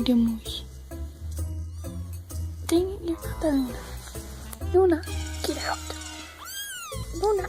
Dia moves. Dang it, you're not there. Luna, get out. Luna.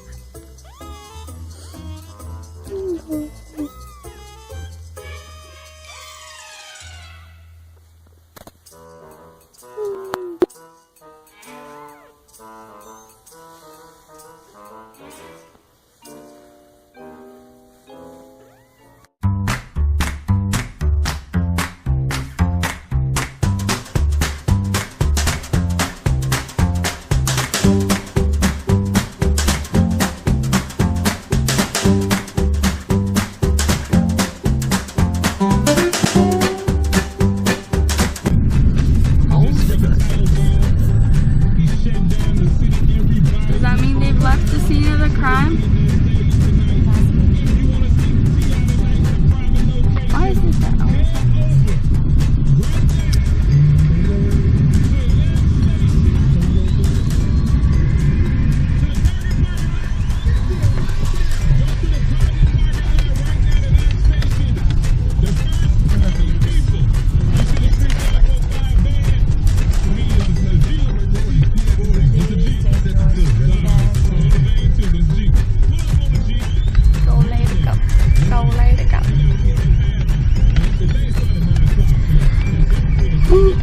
No.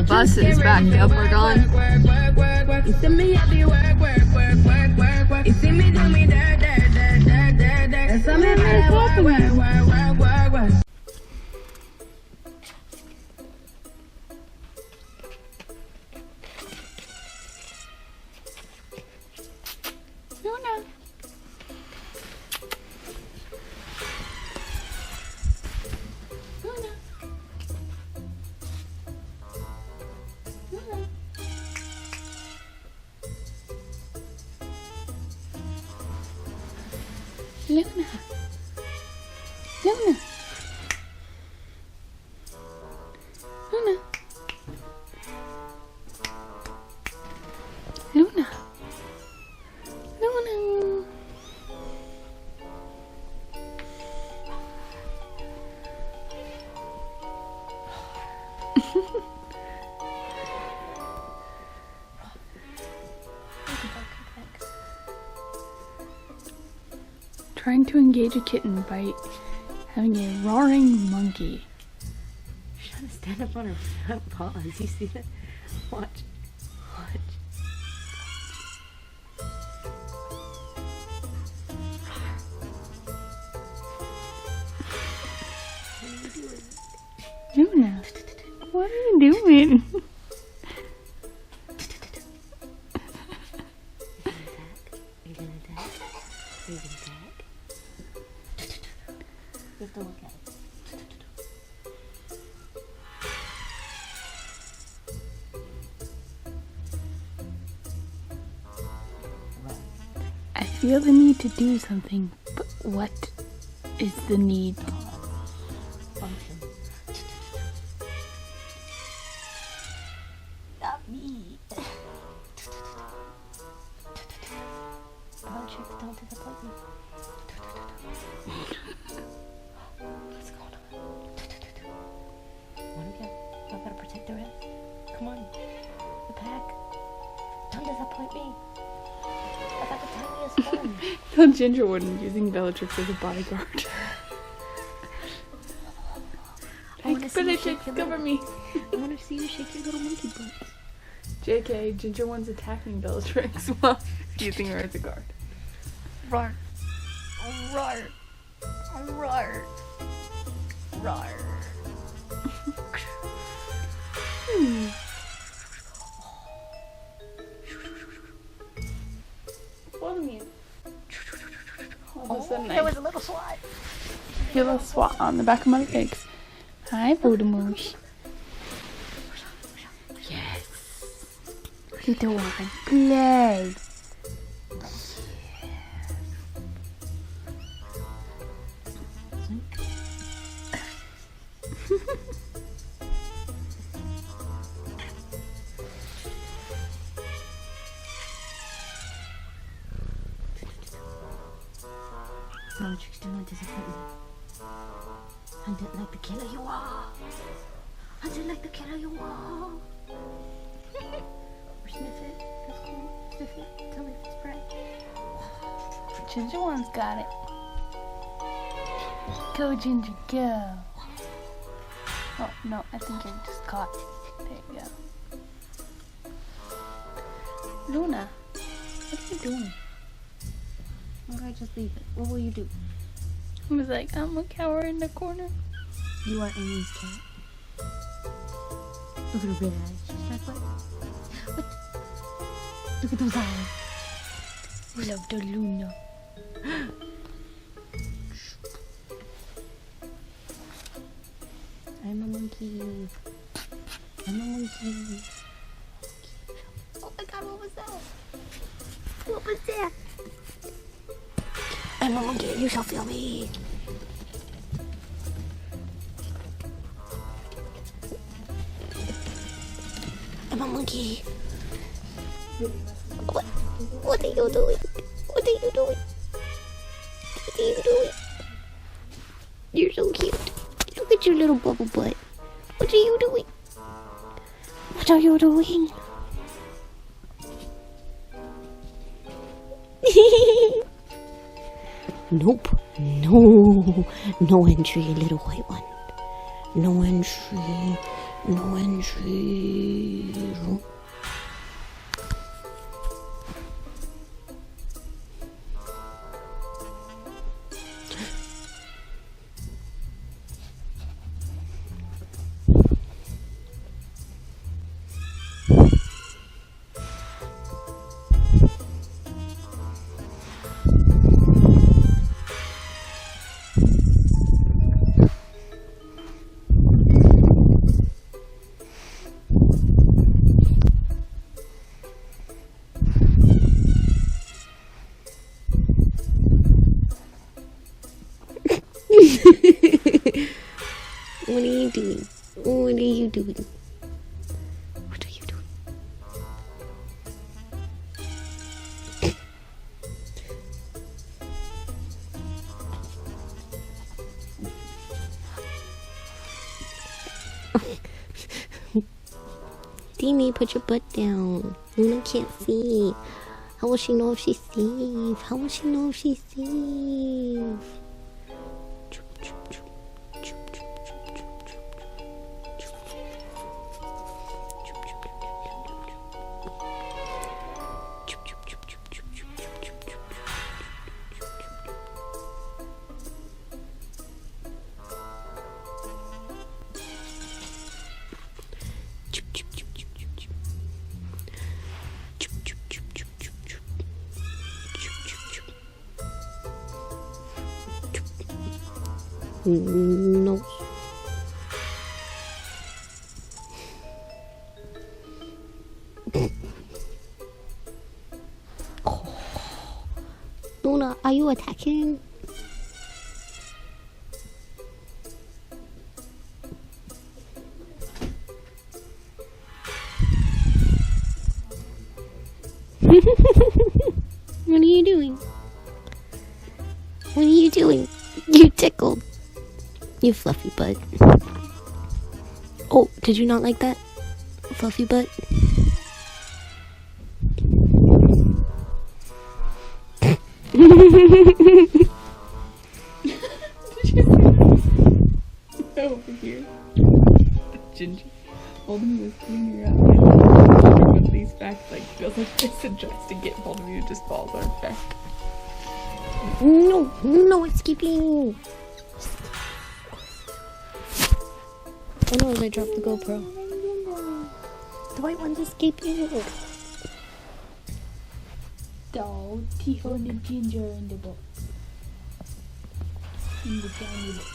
Buses backed up are gone. You see me at the work. You see me do me dirt. And some me better work. Luna. Luna. Luna. Luna. Luna. Luna. Luna. Trying to engage a kitten by having a roaring monkey. She's trying to stand up on her front paws. You see that? Watch. Watch. What are you doing? Luna, what are you doing? Are you gonna attack? Are you gonna attack? You have to look at it. I feel the need to do something, but what is the need? Function. Tell Ginger wasn't using Bellatrix as a bodyguard. Like, Bellatrix, cover me. I want to see you shake your little monkey butt. JK, Ginger one's attacking Bellatrix while using her as a guard. Roar. Roar. Roar. Roar. Follow me. All of a sudden, There was a little swat. feel a little swat on the back of my legs. Hi, Voldemort. Yes. You don't want to play. Bellatrix, do not disappoint me. Hunted like the killer you are. Hunted like the killer you are. Or sniff it. That's cool. Sniff it. Tell me if it's prey. Ginger one's got it. Go, Ginger, go. Oh, no, I think you're just caught. There you go. Luna, what are you doing? Alright, just leave it. What will you do? I was like, I'm a cower in the corner. You are Amy's cat. Look at her red eyes. She's like, what? Look at those eyes. Love the Luna. I'm a monkey. I'm a monkey. Oh my god, what was that? What was that? I'm a monkey, you shall feel me. I'm a monkey. What are you doing? What are you doing? What are you doing? You're so cute. Look at your little bubble butt. What are you doing? What are you doing? Nope. No. No entry, little white one. No entry. No entry. What are you doing? What are you doing? What are you doing? Demi, put your butt down. Luna can't see. How will she know if she's safe? How will she know if she's safe? No. Luna, are you attacking? What are you doing? What are you doing? You tickled. You fluffy butt. Oh, did you not like that? Fluffy butt? Over here. Ginger. Holding this cleaner up. One of these back like goes like this and tries to get hold of you and just falls on her back. No, no escaping. Oh no, I dropped the GoPro. The white one's escaping. Dog, Tiffany and Ginger in the box. In the tiny box.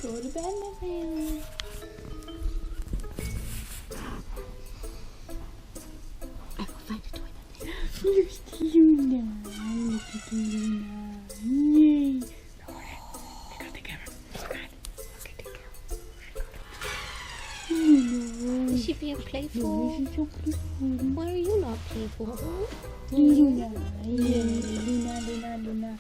Go to bed, my family. I will find a toilet. Look at Luna. Look at Luna. Yay. I got the camera. Oh God. Look at the camera. Is she being playful? She's so playful. Why are you not playful? Luna. Yeah. Luna.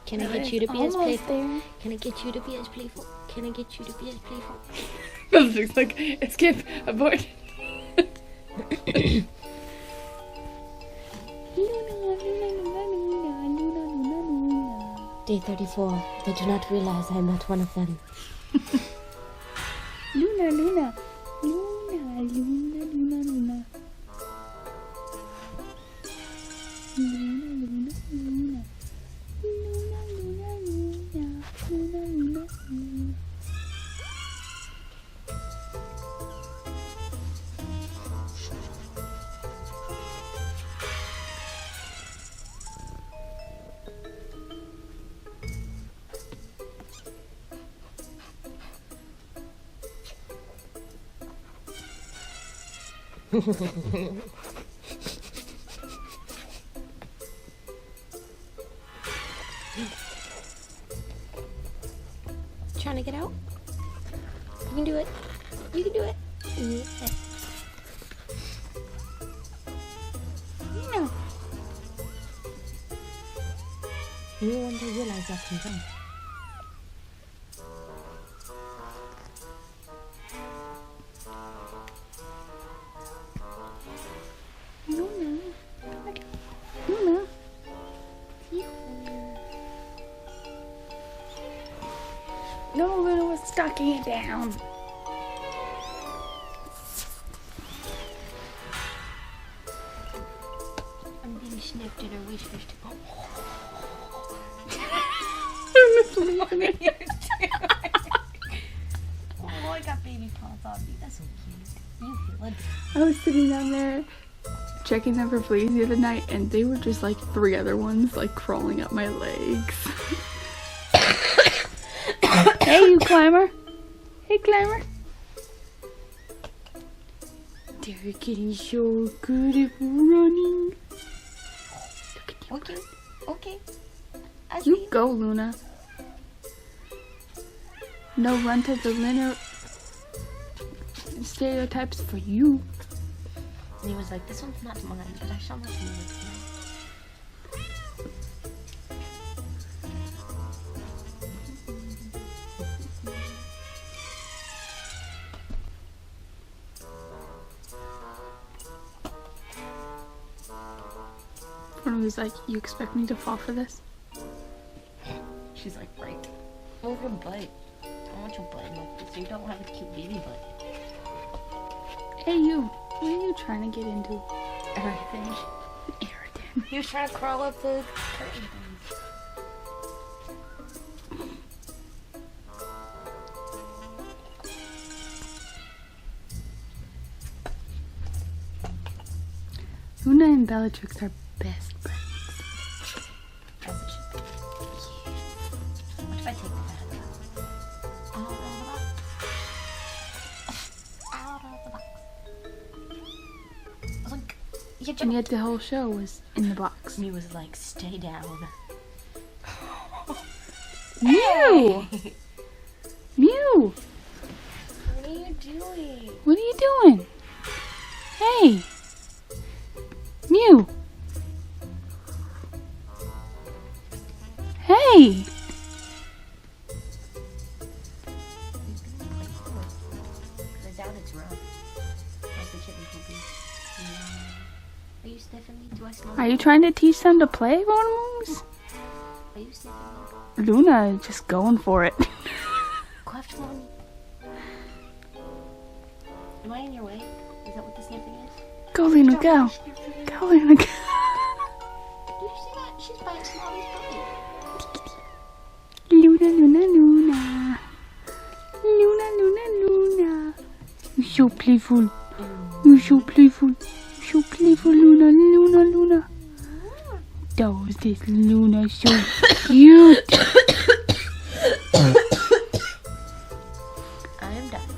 Can I get you to be as Almost playful? there. Can I get you to be as playful? Can I get you to be as playful? That looks like escape, abort. Day 34. They do not realize I am not one of them. Luna. Luna. Trying to get out? You can do it. You can do it. Yeah. No. You one day realize I can jump. Luna. No, Luna was stocking it down. I'm being snipped and I wish fish to go. Oh, I got baby paws on me. That's so cute. You feel it. I was sitting down there checking them for fleas the other night, and they were just like 3 other ones like crawling up my legs. Hey, you climber. Hey, climber. They're getting so good at running. Look at you. Okay. Okay. I see You go, Luna. No run to the linear stereotypes for you. And he was like, this one's not mine, but I shall not move it. One was like, you expect me to fall for this? She's like, right. Move your butt. I want your butt moved so you don't have a cute baby butt. Hey, you. What are you trying to get into? Everything. Everything. He was trying to crawl up the curtain things. Luna and Bellatrix are best friends. As it should be. What if I take the bag? Out of the box. Out of the box. I was like, you And jumped. yet the whole show was in the box. Me was like, stay down. Mew! Mew! What are you doing? What are you doing? Hey! Mew! Hey! I doubt it's rough. How's the kitten puppy? Are you sniffing me? Do I smell? Are you trying to teach them to play, Moose? Are you sniffing me? Luna is just going for it. Quaffed mommy. Am I in your way? Is that what the sniffing is? Go, Luna, go. Go, Luna, go. Did you see that? She's biting mommy's puppy. Luna, Luna, Luna. Luna, Luna, Luna. You're so playful. You're so playful. You're so playful, Luna, Luna, Luna. That was this Luna, so cute. I am done.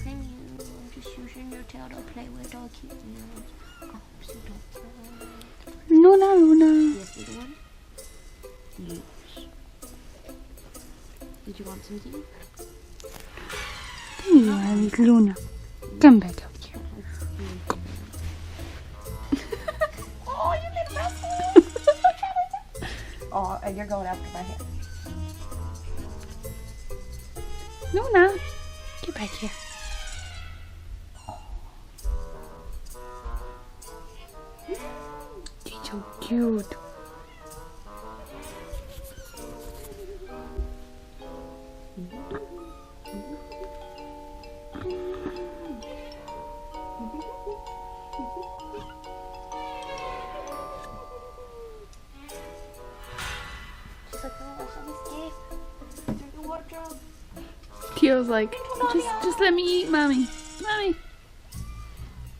I'm just using your tail to play with all cute nails. Oh, so don't. Luna, Luna. Yes, little one? Yes. Did you want some tea? You are Luna. Come back out here. Oh, you little rascal! Oh, and you're going after my hair. Luna, get back here. You're so cute. She's like, oh, what's on this gift? Through your wardrobe. Tio's like, just let me eat, mommy. Mommy.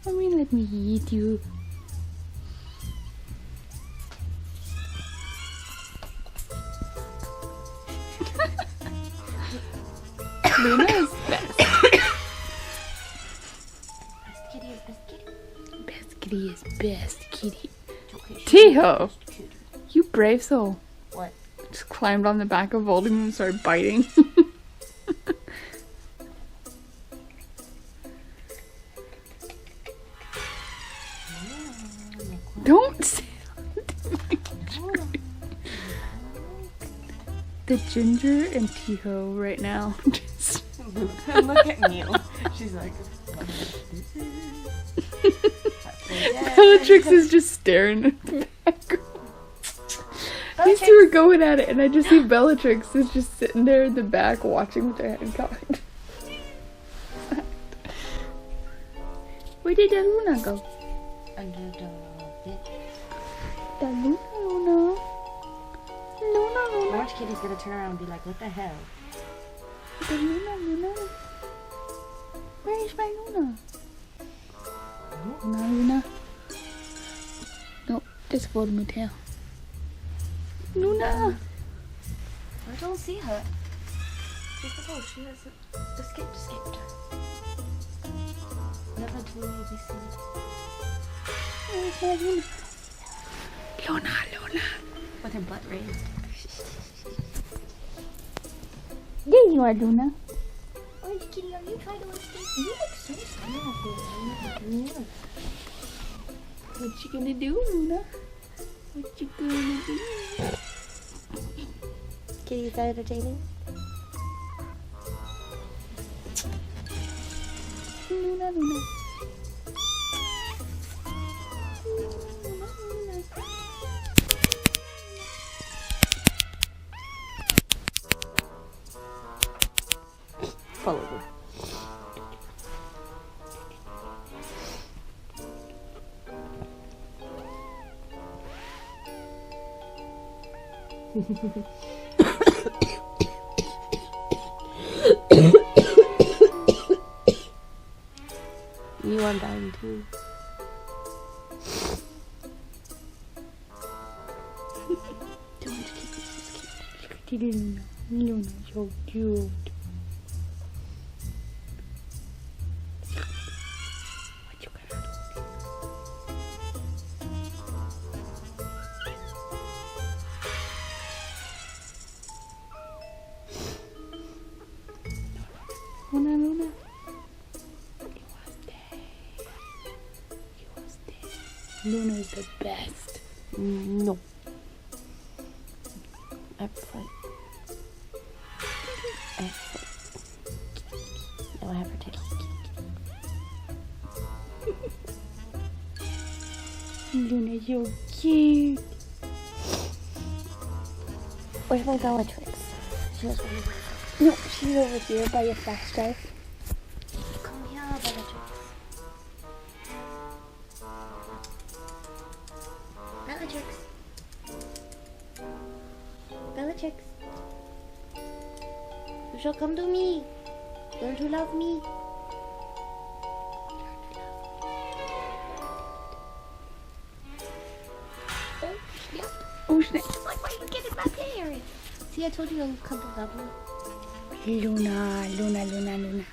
Mommy, let me eat you. Luna is best. Best kitty is best kitty. Best kitty is best kitty. Okay, she's Tio, best kitty. you brave soul. What? Just climbed on the back of Voldemort and started biting. Don't say the Ginger and Tiho right now. Just Look at you. She's like, Bellatrix is just staring at the back. These two are going at it, and I just see Bellatrix is just sitting there in the back watching with her head cocked. Where did the Luna go? under the bit. The Luna, Luna. Luna, Luna. Orange Kitty's gonna turn around and be like, what the hell? The Luna, Luna. Where is my Luna? Luna, Luna. No, that's Voldemort tail. Luna. I don't see her. She's like, oh, she has escaped. Never to be seen. Where's my Luna? Luna, Luna. With her butt raised. There you are, Luna. Orange Kitty, are you trying to escape? You look so scared. What you gonna do, Luna? What you gonna do? Kitty, is that entertaining? Luna, Luna. Follow me. You are dying too. Don't keep it so cute. Luna, Luna, so cute. What you gonna do? Luna, Luna. You want that? Luna is the best. No. I prefer. No, I have her tail. Luna's so cute. Where's my Bellatrix? She was running away. No, she's over here by your flash drive. Come here, Bellatrix. Bellatrix. Bellatrix. You shall come to me. Learn to love me. Oh, snap. Like, why are you getting my parents? See, I told you to come to love me. Luna, Luna, Luna, Luna.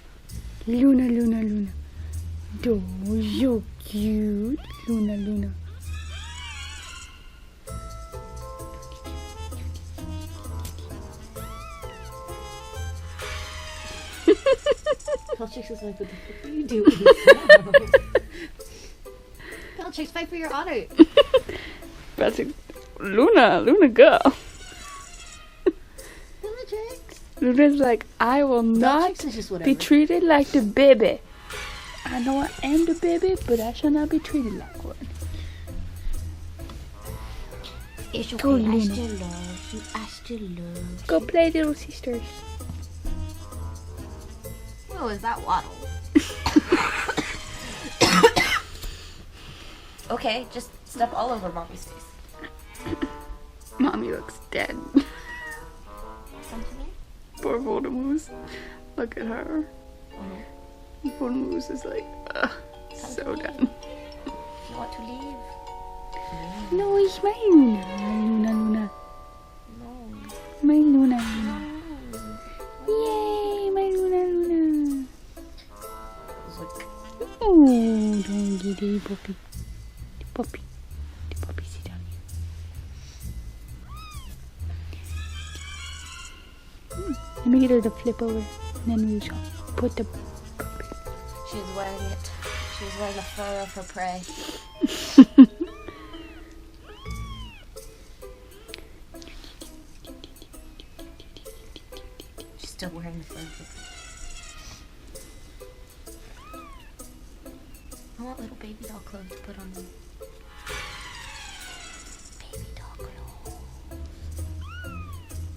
Luna, Luna, Luna. Oh, so cute. Luna, Luna. Bellatrix was like, what the fuck are you doing? Bellatrix, fight for your honor. That's a Luna, go. Bellatrix. Luna's like, I will not Bellatrix is just be whatever. treated like the baby. I know I am the baby, but I shall not be treated like one. It's okay, Go, I Luna. still love you. I still love Go play, little sisters. you. Oh, is that Waddle? Okay, just step all over Mommy's face. Mommy looks dead. Come to me. Poor Voldemort. Look at her. Voldemort is like, so done. If you want to leave. No, it's my Luna. Luna, Luna. No. My Luna, Luna. No. Yay, my Luna, Luna. Zoink. Oh, don't get it, puppy. The puppy. The puppy, sit down here. Let me get her to flip over. And then we shall put the puppy. She's wearing it. She's wearing the fur of her prey. She's still wearing the fur of her prey. I want little baby doll clothes to put on them. Baby doll clothes.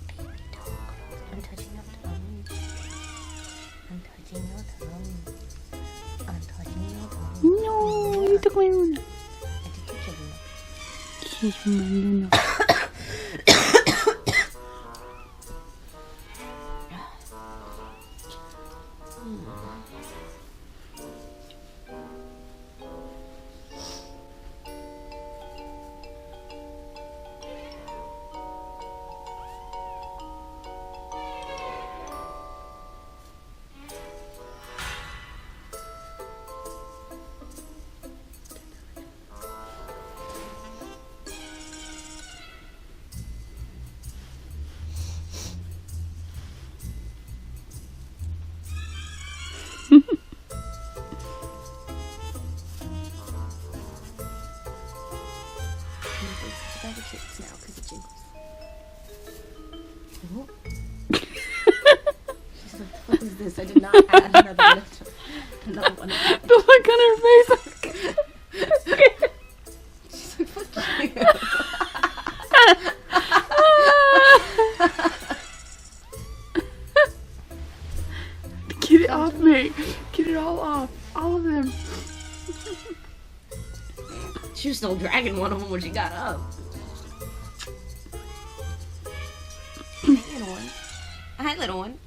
Baby doll clothes. I'm touching your tongue. I'm touching your tongue. I'm touching your tongue. No, you took my Luna. I did take your Luna. She's my Luna. Bag of chips now because it jiggles. Oh. She's like, what is this? I did not add another one. The look on her face. She's like, fuck you. Get it off me. Get it all off. All of them. She was still dragging one of them when she got up. Hey, little one. Hi, little one.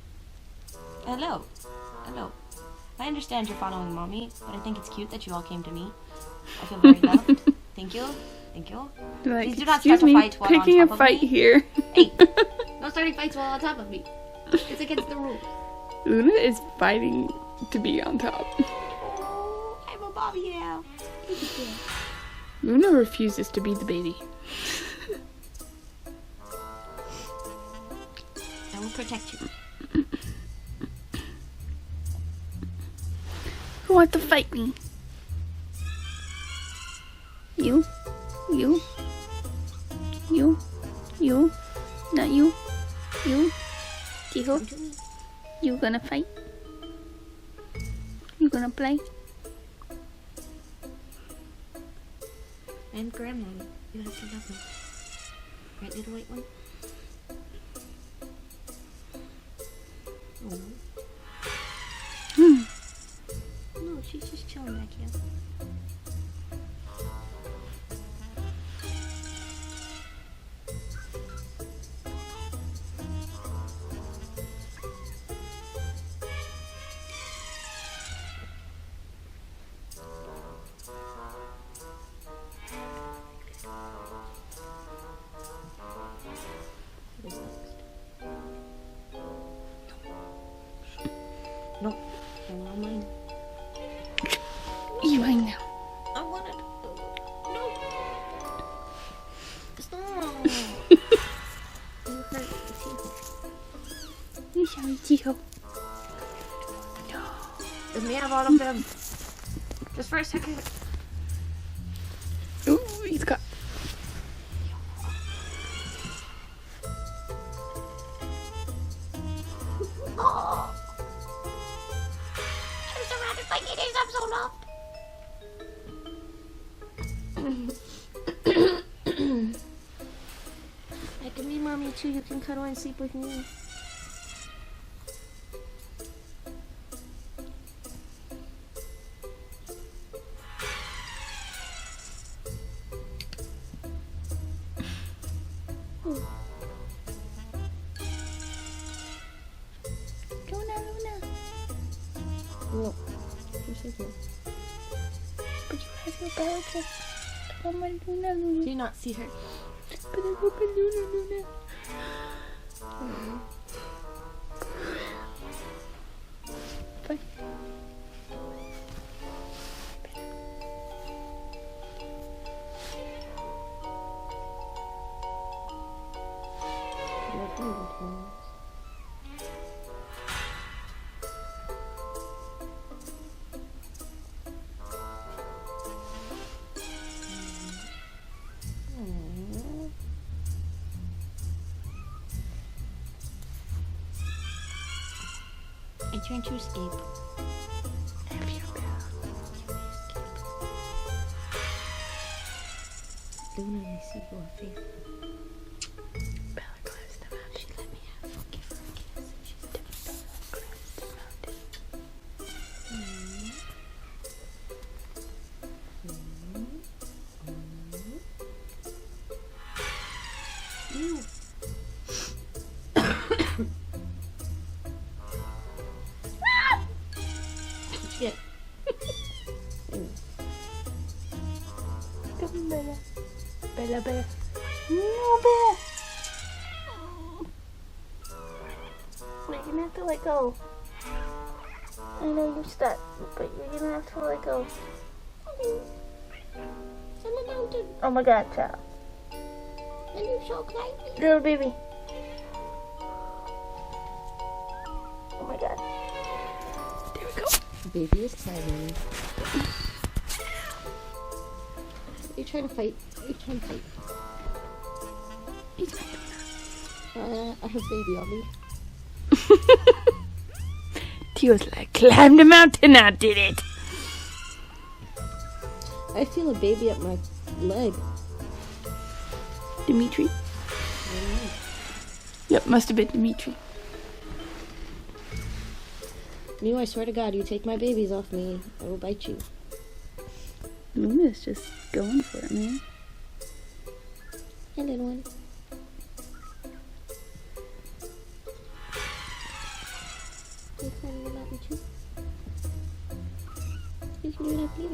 Hello. Hello. I understand you're following Mommy, but I think it's cute that you all came to me. I feel very loved. Thank you. Thank you. Like, Please do not start excuse a me, fight while picking on a top fight of me. here. Hey, no starting fights while on top of me. It's against the rules. Luna is fighting to be on top. Oh, I'm a Bobby now. Luna refuses to be the baby. I will protect you. Who wants to fight me? You? You. You. You. Not you. You. Tiho. You gonna fight? You gonna play? I'm grandmommy. You have to love me. Right, little white one? Oh. No, she's just chilling back here. No, I want mine. You right now. I want it. No. Stop. You hurt the teeth. You sorry, Tiho. Let me have all of them. Just for a second. Ooh, he's got. Oh. I'm surrounded by kittens. I'm so loved. I can be mommy too. You can cuddle and sleep with me. Luna. No. You're so cute. But you have your belly kiss. Oh my Luna. Do you not see her? But I hope Luna. Bye. I trying to escape. Have your bell. Luna, I see your face. Bella climbs the mountain. She let me give her a kiss. And she's different. Bella climbs the mountain. Ew. What'd you get? Come, Bella. Bella. No, Bella. You're gonna have to let go. I know you're stuck, but you're gonna have to let go. It's on the mountain. Oh my God, child. And you're so climbing. Little baby. Oh my God. There we go. Baby is climbing. Are you trying to fight? He's back. I have baby on me. Tio's like, climb the mountain, I did it. I feel a baby up my leg. Dimitri? Yep, must have been Dimitri. Mew, I swear to God, you take my babies off me, I will bite you. Luna's just going for it, man. Hey, little one. You climbing the mountain too? You can do it up here.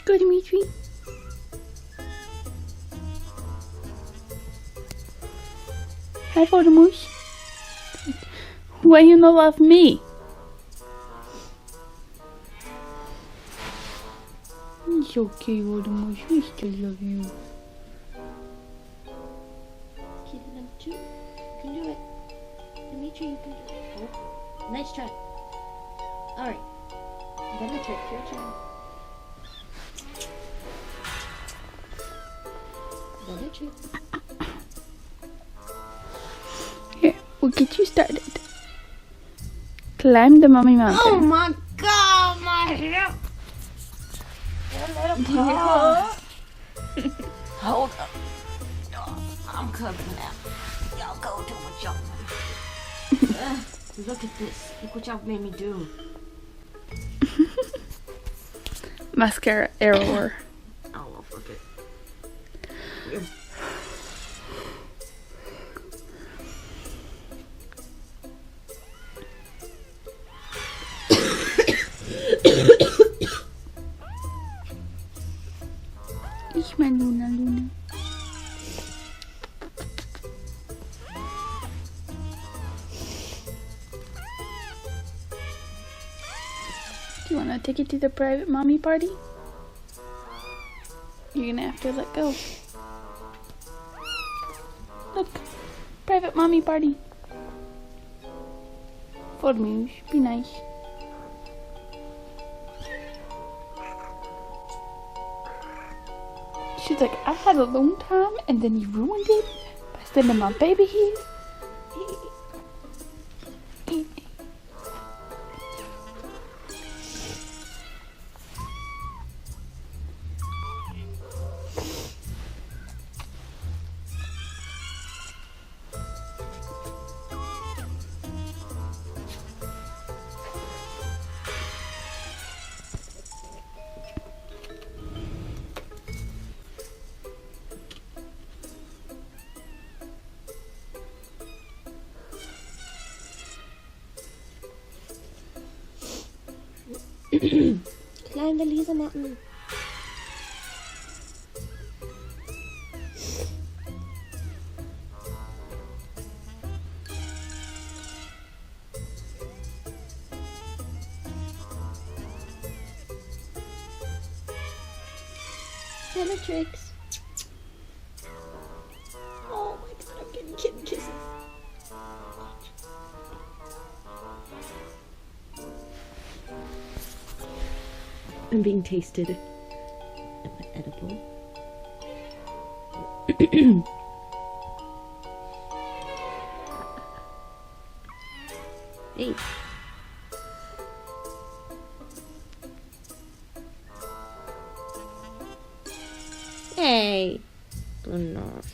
Go, Dimitri. Hi, Photomoose. Why you not love me? It's okay, Photomoose. We still love you. Kitten number 2. You can do it. Dimitri, you can do it. Oh, nice try. Alright. Then the trick. Your turn. Bellatrix. Here, we'll get you started. Climb the mommy mountain. Oh my god, my hip! Your little paw. Hold up. Oh, I'm coming now. Y'all go do what y'all want. Look at this. Look what y'all made me do. Mascara error. Oh, fuck it. Ich mein Luna. Do you want to take it to the private mommy party? You're gonna have to let go. Look, private mommy party. For me, be nice. She's like, I had a long time and then you ruined it by sending my baby here. Climb the Liza mountain. Bellatrix. Oh my god, I'm getting kitten kisses. I'm being tasted. Am I edible? Hey. Hey. Gosh.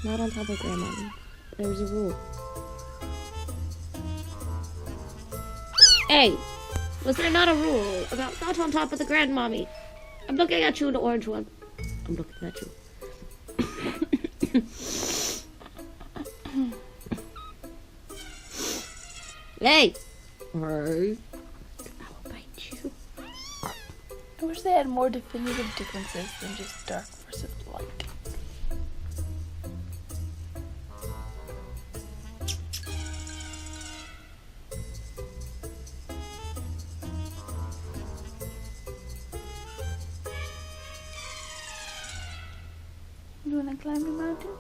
Not on top of Grandma. There's a rule. Hey, was there not a rule about not on top of the grandmommy? I'm looking at you, the orange one. I'm looking at you. Hey! Hey! I'll bite you. I wish they had more definitive differences than just dark versus light. You wanna climb the mountain?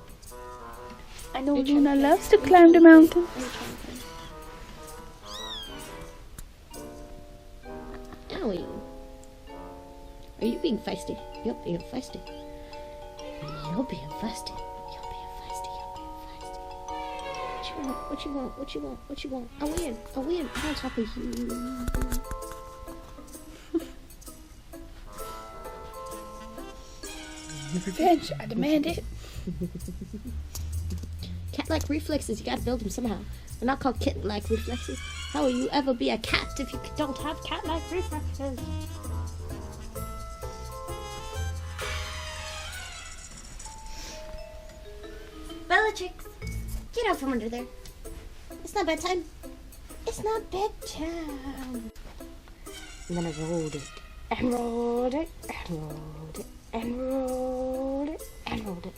I know Luna loves to climb the mountain. Owie. Are you being feisty? You're being feisty. You're being feisty. You're being feisty. You're being feisty. What you want? What you want? What you want? What you want? I win. I win. I'm on top of you. Revenge, I demand it. Cat-like reflexes, you gotta build them somehow. They're not called kitten-like reflexes. How will you ever be a cat if you don't have cat-like reflexes? Bellatrix, get out from under there. It's not bedtime. It's not bedtime. And then I rolled it, and rolled it, and rolled it, and rolled it, and rolled it.